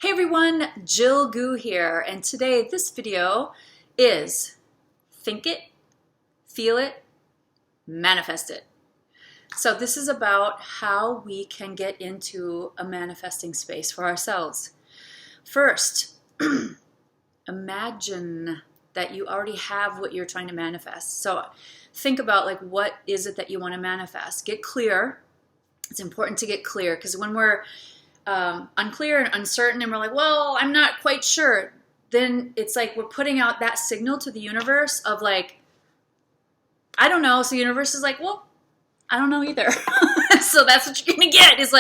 Hey everyone, Jill Gu here, and today this video is think it, feel it, manifest it. So this is about how we can get into a manifesting space for ourselves. First, imagine that you already have what you're trying to manifest. So think about what is it that you want to manifest. Get clear. It's important to get clear because when we're unclear and uncertain and we're like, well, I'm not quite sure, then it's like we're putting out that signal to the universe of I don't know. So the universe is like, well, I don't know either. So that's what you're going to get is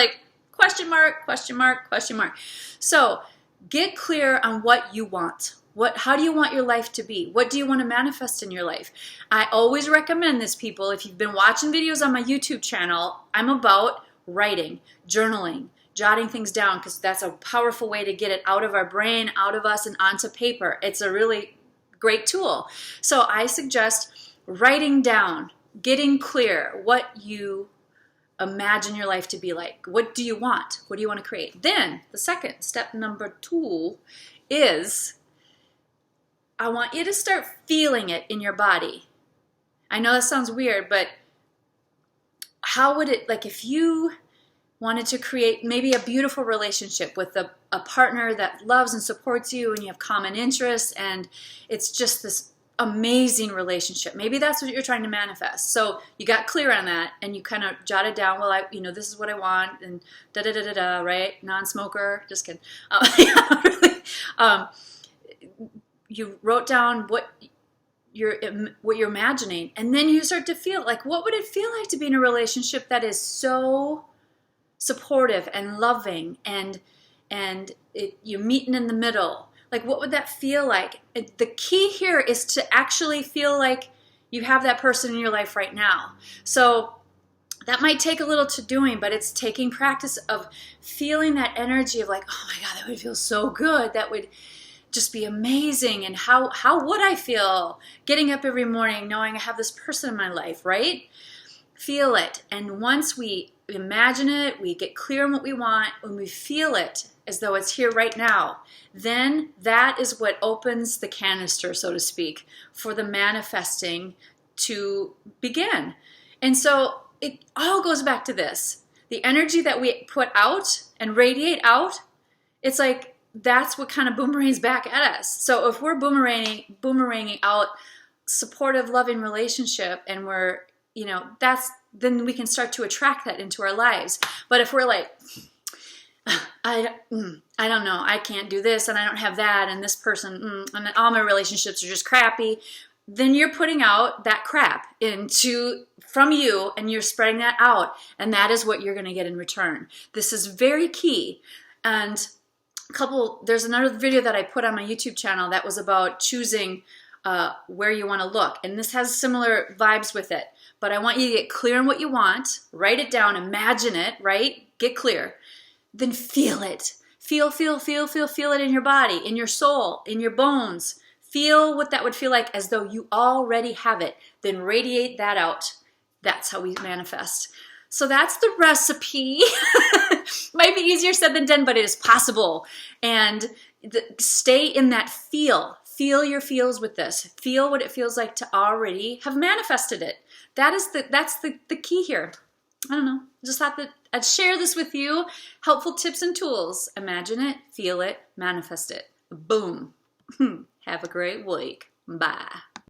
question mark, question mark, question mark. So get clear on what you want. How do you want your life to be? What do you want to manifest in your life? I always recommend this, people. If you've been watching videos on my YouTube channel, I'm about writing, journaling, jotting things down, because that's a powerful way to get it out of our brain, out of us, and onto paper. It's a really great tool. So I suggest writing down, getting clear what you imagine your life to be like. What do you want? What do you want to create? Then the second step, number 2, is I want you to start feeling it in your body. I know that sounds weird, but how would it, if you wanted to create maybe a beautiful relationship with a partner that loves and supports you and you have common interests and it's just this amazing relationship. Maybe that's what you're trying to manifest. So you got clear on that and you kind of jotted down, well, this is what I want and da-da-da-da-da, right? Non-smoker, just kidding. You wrote down what you're imagining, and then you start to feel what would it feel like to be in a relationship that is so supportive and loving and you're meeting in the middle. What would that feel like? The key here is to actually feel like you have that person in your life right now. So that might take a little to doing, but it's taking practice of feeling that energy of oh my God, that would feel so good. That would just be amazing. And how would I feel getting up every morning knowing I have this person in my life, right? Feel it. And once we imagine it, we get clear on what we want, when we feel it as though it's here right now, then that is what opens the canister, so to speak, for the manifesting to begin. And so it all goes back to this. The energy that we put out and radiate out, it's that's what kind of boomerangs back at us. So if we're boomeranging out supportive, loving relationship and we're, then we can start to attract that into our lives. But if we're I don't know, I can't do this and I don't have that and this person, and all my relationships are just crappy, then you're putting out that crap from you and you're spreading that out, and that is what you're going to get in return. This is very key. And there's another video that I put on my YouTube channel that was about choosing where you want to look, and this has similar vibes with it. But I want you to get clear on what you want, write it down, imagine it, right? Get clear. Then feel it. Feel it in your body, in your soul, in your bones. Feel what that would feel like as though you already have it. Then radiate that out. That's how we manifest. So that's the recipe. Might be easier said than done, but it is possible. And stay in that feel. Feel your feels with this. Feel what it feels like to already have manifested it. That's the key here. I don't know. Just thought that I'd share this with you. Helpful tips and tools. Imagine it, feel it, manifest it. Boom. Have a great week. Bye.